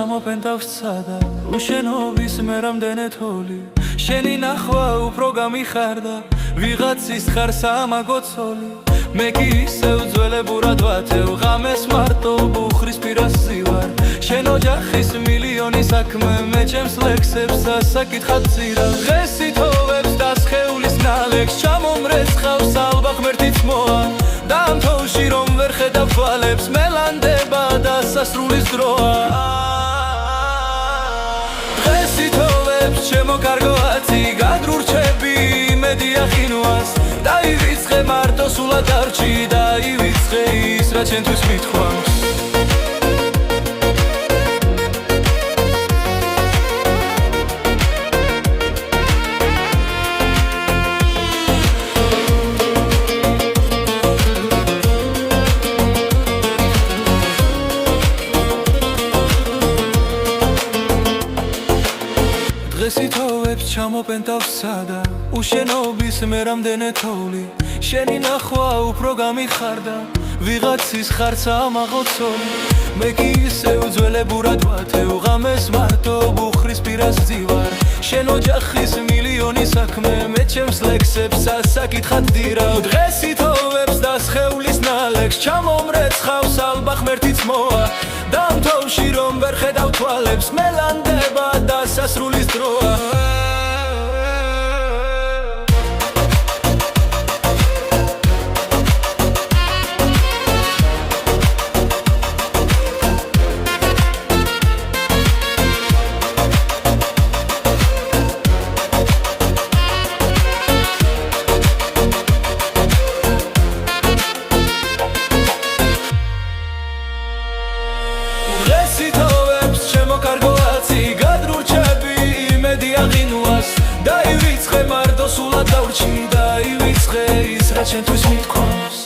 ჩამოპენდავსცადა უშენობის მე რამდენე თოლი შენი ნახვა უფრო გამიხარდა ვიღაცის ხარ სამაგოცოლი მე კი ისევ ძველებურად ვათევ ღამეს მარტო ბუხრის პირას ვარ შენ ოჯახის მილიონი საქმე მე ჩემს ლექსებს ასაკითხად წირავ დღეს ითოვებს და სხეულის ნალექს ჩამომრეცხავს ალბა ღმერთიც მოა დამთოვში რომ ვერ ხედავ თვალებს მელანდება და სასრულის დროა დღეს ითოვებს ჩემო კარგო ათი გადრურჩები იმედი ახინვას დაივიწყე მარტო სულად დარჩი დაივიწყე ის რა ჩემთვის მithქვამს დღეს ითოვებს ჩამოპენდავსცადა უშენობის მე რამდენე თოვლი შენი ნახვა უფრო გამიხარდა ვიღაცის ხარ სამაღოცოლი მე კი ისევ ძველებურად ვათევ ღამეს მარტო ბუხრის პირას ვარ შენ ოჯახის მილიონი საქმე მე ჩემს ლექსებს ასაკითხად დირავ დღეს ითოვებს და სხეულის ნალექს ჩამომრეცხავს ალბა ღმერთიც მოა დამთოვში რომ ვერ ხედავ თვალებს მელანდება და სასრულის დროა დაივიწყე მარტო სულად დავრჩი დაივიწყე ის რა ჩემთვის მithქვამს